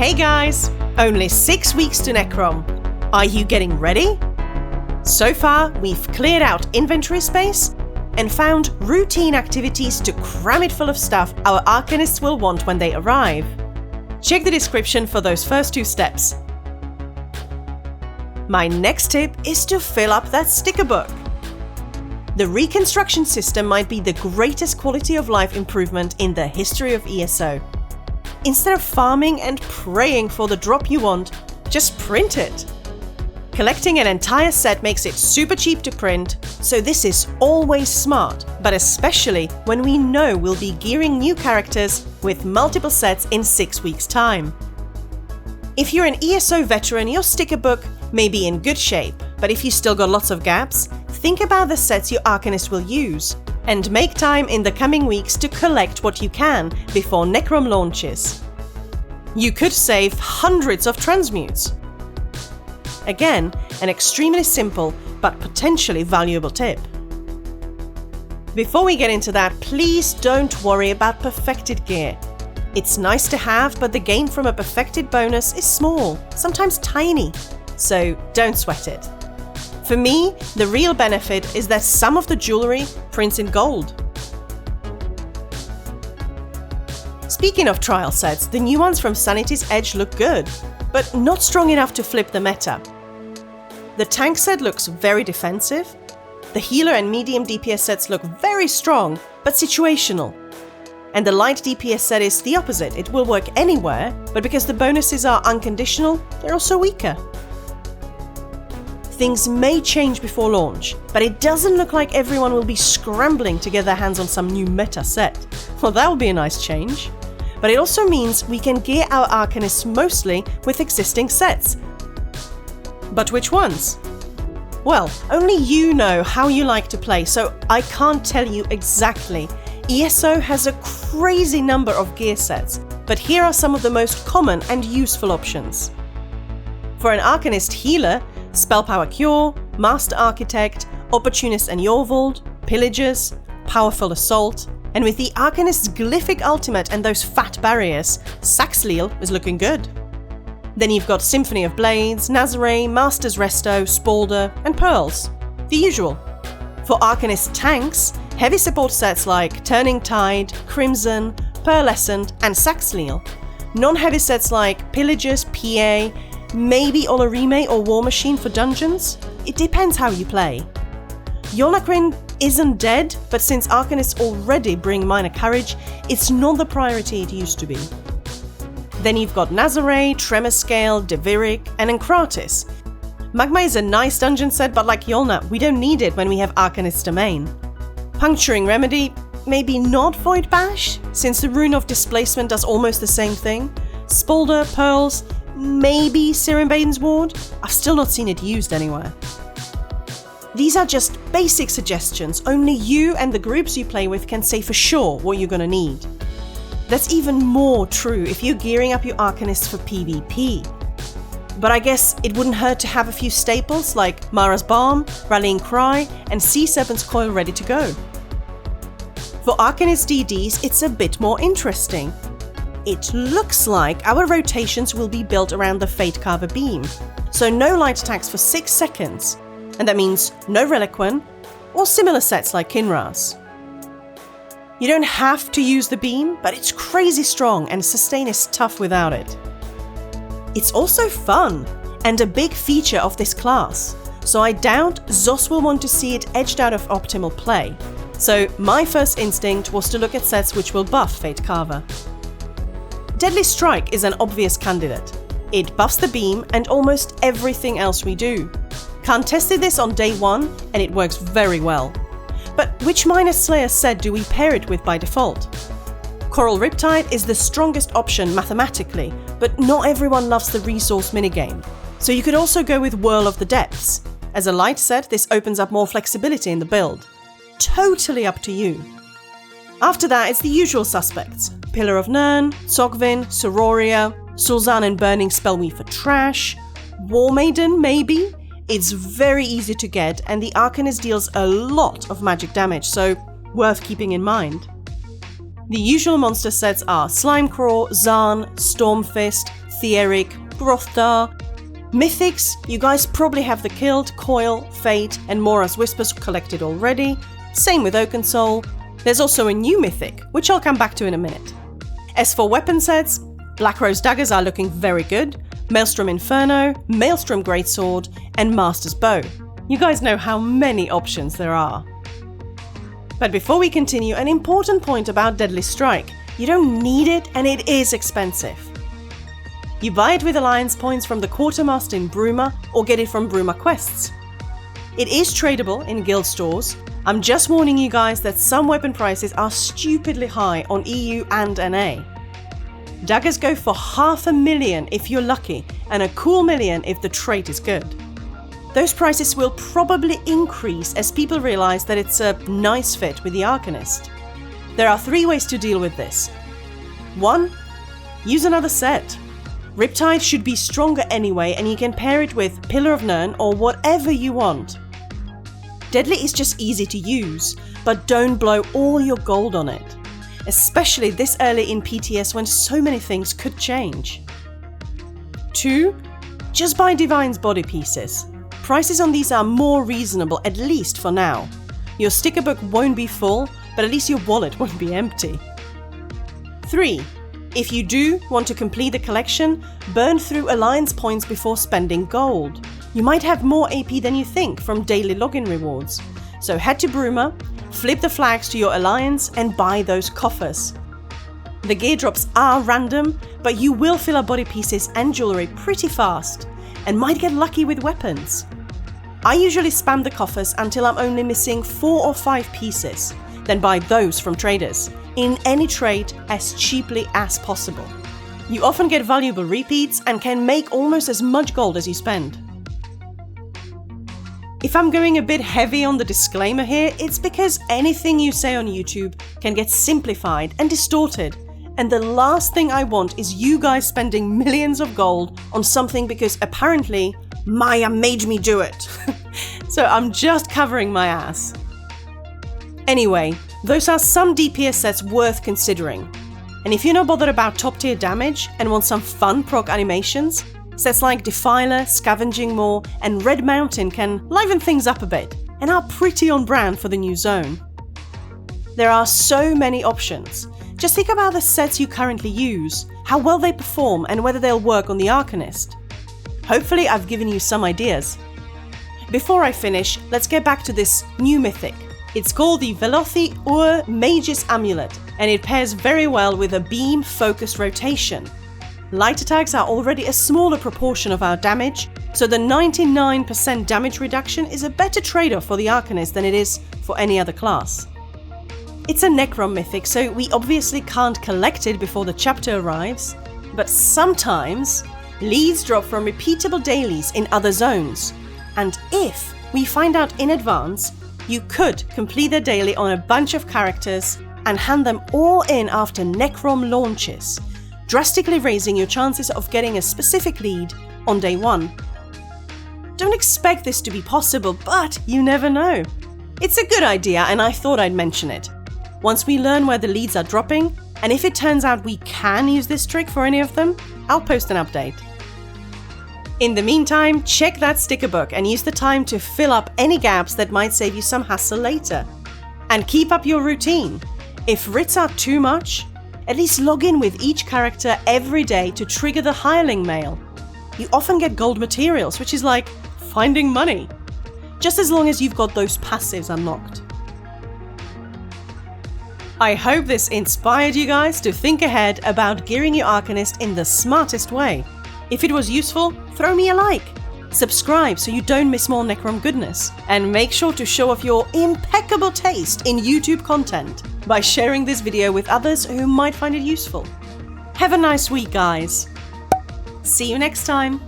Hey guys! Only 6 weeks to Necrom. Are you getting ready? So far, we've cleared out inventory space and found routine activities to cram it full of stuff our Arcanists will want when they arrive. Check the description for those first 2 steps. My next tip is to fill up that sticker book. The reconstruction system might be the greatest quality of life improvement in the history of ESO. Instead of farming and praying for the drop you want, just print it. Collecting an entire set makes it super cheap to print, so this is always smart, but especially when we know we'll be gearing new characters with multiple sets in 6 weeks' time. If you're an ESO veteran, your sticker book may be in good shape, but if you still got lots of gaps, think about the sets your Arcanist will use, and make time in the coming weeks to collect what you can before Necrom launches. You could save hundreds of transmutes. Again, an extremely simple but potentially valuable tip. Before we get into that, please don't worry about perfected gear. It's nice to have, but the gain from a perfected bonus is small, sometimes tiny, so don't sweat it. For me, the real benefit is that some of the jewelry prints in gold. Speaking of trial sets, the new ones from Sanity's Edge look good, but not strong enough to flip the meta. The tank set looks very defensive. The healer and medium DPS sets look very strong, but situational. And the light DPS set is the opposite. It will work anywhere, but because the bonuses are unconditional, they're also weaker. Things may change before launch, but it doesn't look like everyone will be scrambling to get their hands on some new meta set. Well, that would be a nice change. But it also means we can gear our Arcanists mostly with existing sets. But which ones? Well, only you know how you like to play, so I can't tell you exactly. ESO has a crazy number of gear sets, but here are some of the most common and useful options. For an Arcanist healer, Spell Power Cure, Master Architect, Opportunist and Yorvold, Pillagers, Powerful Assault, and with the Arcanist's Glyphic Ultimate and those fat barriers, Saxhleel is looking good. Then you've got Symphony of Blades, Nazare, Master's Resto, Spalder, and Pearls. The usual. For Arcanist tanks, heavy support sets like Turning Tide, Crimson, Pearlescent, and Saxhleel. Non-heavy sets like Pillagers, PA, maybe Olorime or War Machine for dungeons? It depends how you play. Yolnahquin isn't dead, but since Arcanists already bring minor courage, it's not the priority it used to be. Then you've got Nazare, Tremorscale, Devyric, and Encratis. Magma is a nice dungeon set, but like Yolnah, we don't need it when we have Arcanist domain. Puncturing Remedy, maybe not Void Bash, since the Rune of Displacement does almost the same thing. Spalder, Pearls, maybe Sirenbane's Ward? I've still not seen it used anywhere. These are just basic suggestions, only you and the groups you play with can say for sure what you're gonna need. That's even more true if you're gearing up your Arcanists for PvP. But I guess it wouldn't hurt to have a few staples like Mara's Balm, Rallying Cry, and Sea Serpent's Coil ready to go. For Arcanist DDs, it's a bit more interesting. It looks like our rotations will be built around the Fate Carver beam, so no light attacks for 6 seconds, and that means no Reliquan, or similar sets like Kinraz. You don't have to use the beam, but it's crazy strong and sustain is tough without it. It's also fun, and a big feature of this class, so I doubt Zos will want to see it edged out of optimal play, so my first instinct was to look at sets which will buff Fate Carver. Deadly Strike is an obvious candidate. It buffs the beam and almost everything else we do. Khan tested this on day 1 and it works very well. But which Minor Slayer set do we pair it with by default? Coral Riptide is the strongest option mathematically, but not everyone loves the resource minigame. So you could also go with Whirl of the Depths. As a light set, this opens up more flexibility in the build. Totally up to you. After that, it's the usual suspects. Pillar of Nirn, Sogvin, Sororia, Sulzan and Burning Spellweave for trash, War Maiden maybe? It's very easy to get and the Arcanist deals a lot of magic damage, so worth keeping in mind. The usual monster sets are Slimecraw, Zarn, Stormfist, Theeric, Grothdar. Mythics, you guys probably have the Killed, Coil, Fate, and Mora's Whispers collected already. Same with Oakensoul. There's also a new mythic, which I'll come back to in a minute. As for weapon sets, Black Rose Daggers are looking very good, Maelstrom Inferno, Maelstrom Greatsword, and Master's Bow. You guys know how many options there are. But before we continue, an important point about Deadly Strike. You don't need it, and it is expensive. You buy it with Alliance points from the Quartermaster in Bruma, or get it from Bruma quests. It is tradable in guild stores. I'm just warning you guys that some weapon prices are stupidly high on EU and NA. Daggers go for $500,000 if you're lucky, and a cool million if the trait is good. Those prices will probably increase as people realize that it's a nice fit with the Arcanist. There are 3 ways to deal with this. 1. Use another set. Riptide should be stronger anyway, and you can pair it with Pillar of Nirn or whatever you want. Deadly is just easy to use, but don't blow all your gold on it. Especially this early in PTS when so many things could change. 2. Just buy Divine's body pieces. Prices on these are more reasonable, at least for now. Your sticker book won't be full, but at least your wallet won't be empty. 3. If you do want to complete the collection, burn through Alliance points before spending gold. You might have more AP than you think from daily login rewards. So head to Bruma, flip the flags to your Alliance and buy those coffers. The gear drops are random, but you will fill up body pieces and jewelry pretty fast, and might get lucky with weapons. I usually spam the coffers until I'm only missing 4 or 5 pieces, then buy those from traders, in any trade as cheaply as possible. You often get valuable repeats and can make almost as much gold as you spend. If I'm going a bit heavy on the disclaimer here, it's because anything you say on YouTube can get simplified and distorted, and the last thing I want is you guys spending millions of gold on something because apparently Maya made me do it. So I'm just covering my ass. Anyway, those are some DPS sets worth considering. And if you're not bothered about top tier damage and want some fun proc animations, sets like Defiler, Scavenging Maw, and Red Mountain can liven things up a bit and are pretty on brand for the new zone. There are so many options. Just think about the sets you currently use, how well they perform, and whether they'll work on the Arcanist. Hopefully I've given you some ideas. Before I finish, let's get back to this new mythic. It's called the Velothi Ur Mage's Amulet, and it pairs very well with a beam focused rotation. Light attacks are already a smaller proportion of our damage, so the 99% damage reduction is a better trade-off for the Arcanist than it is for any other class. It's a Necrom mythic, so we obviously can't collect it before the chapter arrives, but sometimes leads drop from repeatable dailies in other zones, and if we find out in advance, you could complete the daily on a bunch of characters and hand them all in after Necrom launches, drastically raising your chances of getting a specific lead on day 1. Don't expect this to be possible, but you never know. It's a good idea and I thought I'd mention it. Once we learn where the leads are dropping, and if it turns out we can use this trick for any of them, I'll post an update. In the meantime, check that sticker book and use the time to fill up any gaps that might save you some hassle later. And keep up your routine. If writs are too much, at least log in with each character every day to trigger the hireling mail. You often get gold materials, which is like finding money. Just as long as you've got those passives unlocked. I hope this inspired you guys to think ahead about gearing your Arcanist in the smartest way. If it was useful, throw me a like. Subscribe so you don't miss more Necrom goodness. And make sure to show off your impeccable taste in YouTube content by sharing this video with others who might find it useful. Have a nice week, guys. See you next time.